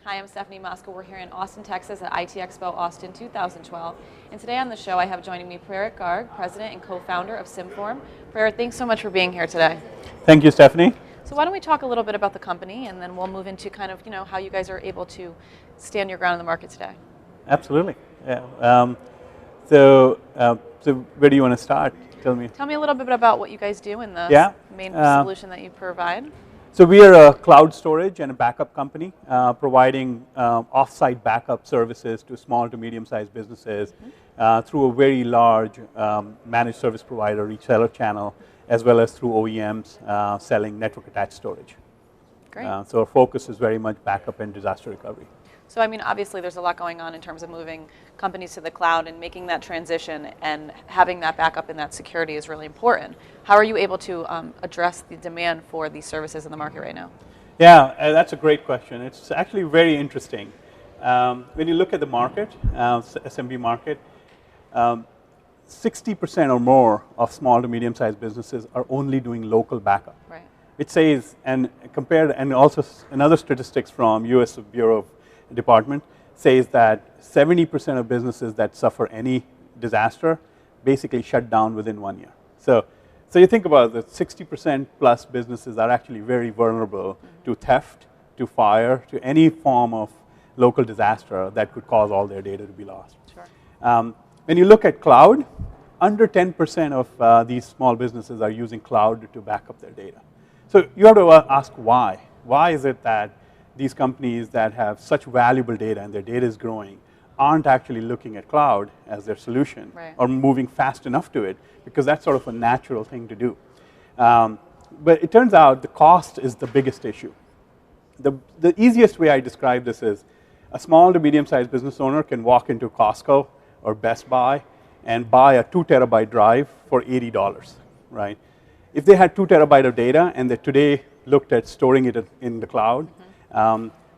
Hi, I'm Stephanie Mosca. We're here in Austin, Texas at ITEXPO Austin 2012. And today on the show I have joining me Praerit Garg, President and co-founder of Symform. Praerit, thanks so much for being here today. Thank you, Stephanie. So why don't we talk a little bit about the company and then we'll move into kind of, how you guys are able to stand your ground in the market today. Absolutely. Yeah. So where do you want to start? Tell me. Tell me a little bit about what you guys do and the main solution that you provide. So we are a cloud storage and a backup company providing off-site backup services to small to medium-sized businesses through a very large managed service provider reseller channel, as well as through OEMs selling network-attached storage. Great. So our focus is very much backup and disaster recovery. So I mean, obviously there's a lot going on in terms of moving companies to the cloud and making that transition, and having that backup and that security is really important. How are you able to address the demand for these services in the market right now? Yeah, that's a great question. It's actually very interesting. When you look at the market, SMB market, 60% or more of small to medium-sized businesses are only doing local backup. Right. It says, and compared, and also another statistics from U.S. Bureau of Department says that 70% of businesses that suffer any disaster basically shut down within 1 year. So you think about it, 60% plus businesses are actually very vulnerable to theft, to fire, to any form of local disaster that could cause all their data to be lost. Sure. When you look at cloud, under 10% of these small businesses are using cloud to back up their data. So you have to ask why. Why is it that these companies that have such valuable data and their data is growing aren't actually looking at cloud as their solution, right, or moving fast enough to it, because that's sort of a natural thing to do. But it turns out the cost is the biggest issue. The easiest way I describe this is a small to medium-sized business owner can walk into Costco or Best Buy and buy a 2 terabyte drive for $80, right? If they had 2 terabyte of data and they today looked at storing it in the cloud,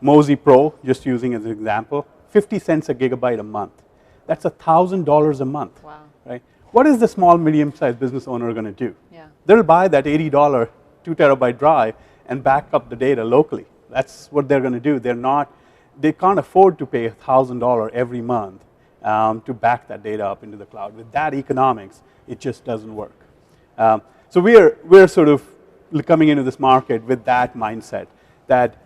Mozy Pro, just using as an example, 50 cents a gigabyte a month. That's $1,000 a month. Wow. Right? What is the small, medium-sized business owner going to do? Yeah. They'll buy that $80 2 terabyte drive and back up the data locally. That's what they're going to do. They can't afford to pay $1,000 every month to back that data up into the cloud. With that economics, it just doesn't work. So we're sort of coming into this market with that mindset that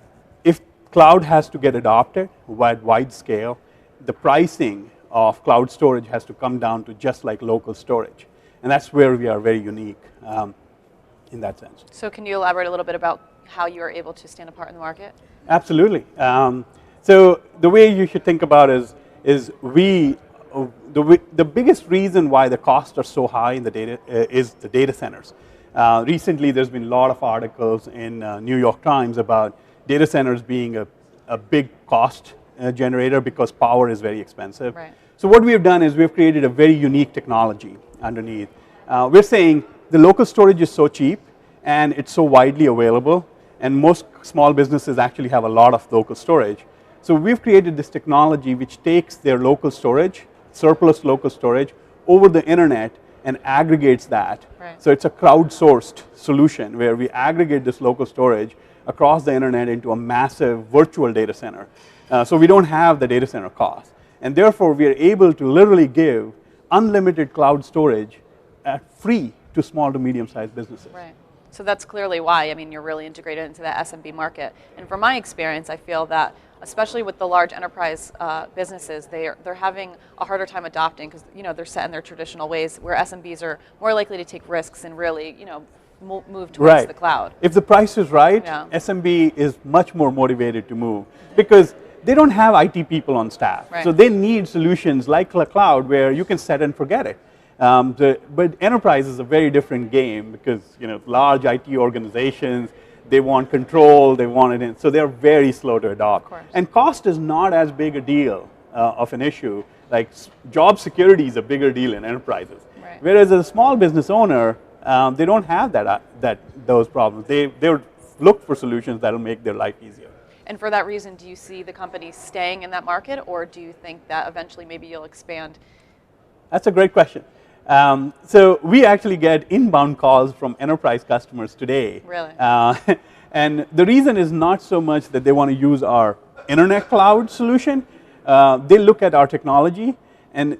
if cloud has to get adopted at wide scale, the pricing of cloud storage has to come down to just like local storage. And that's where we are very unique in that sense. So can you elaborate a little bit about how you are able to stand apart in the market? Absolutely. So the way you should think about is the biggest reason why the costs are so high in the data is the data centers. Recently, there's been a lot of articles in New York Times about data centers being a big cost generator because power is very expensive. Right. So what we have done is we've created a very unique technology underneath. We're saying the local storage is so cheap and it's so widely available, and most small businesses actually have a lot of local storage. So we've created this technology which takes their local storage, surplus local storage, over the internet and aggregates that. Right. So it's a crowdsourced solution where we aggregate this local storage across the internet into a massive virtual data center. So we don't have the data center cost. And therefore, we are able to literally give unlimited cloud storage free to small to medium-sized businesses. Right. So that's clearly why, I mean, you're really integrated into the SMB market. And from my experience, I feel that especially with the large enterprise businesses, they're having a harder time adopting because they're set in their traditional ways, where SMBs are more likely to take risks and really move towards the cloud. If the price is right, SMB is much more motivated to move because they don't have IT people on staff. Right. So they need solutions like the cloud where you can set and forget it. But enterprise is a very different game because large IT organizations, they want control, they want it in, so they're very slow to adopt. And cost is not as big a deal of an issue. Like job security is a bigger deal in enterprises. Right. Whereas as a small business owner, they don't have those problems. They would look for solutions that will make their life easier. And for that reason, do you see the company staying in that market, or do you think that eventually maybe you'll expand? That's a great question. So we actually get inbound calls from enterprise customers today. Really? And the reason is not so much that they want to use our internet cloud solution, they look at our technology, and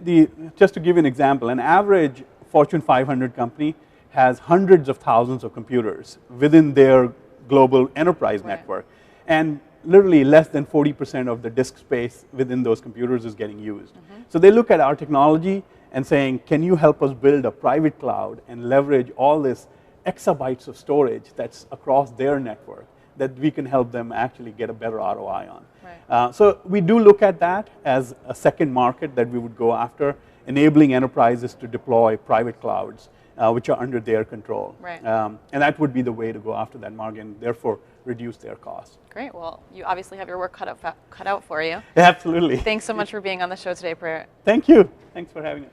just to give you an example, an average Fortune 500 company has hundreds of thousands of computers within their global enterprise network, and literally less than 40% of the disk space within those computers is getting used. So they look at our technology and saying, can you help us build a private cloud and leverage all this exabytes of storage that's across their network that we can help them actually get a better ROI on. Right. So we do look at that as a second market that we would go after, enabling enterprises to deploy private clouds which are under their control. Right. And that would be the way to go after that market and therefore reduce their costs. Great. Well, you obviously have your work cut out for you. Absolutely. Thanks so much for being on the show today, Praerit. Thank you. Thanks for having us.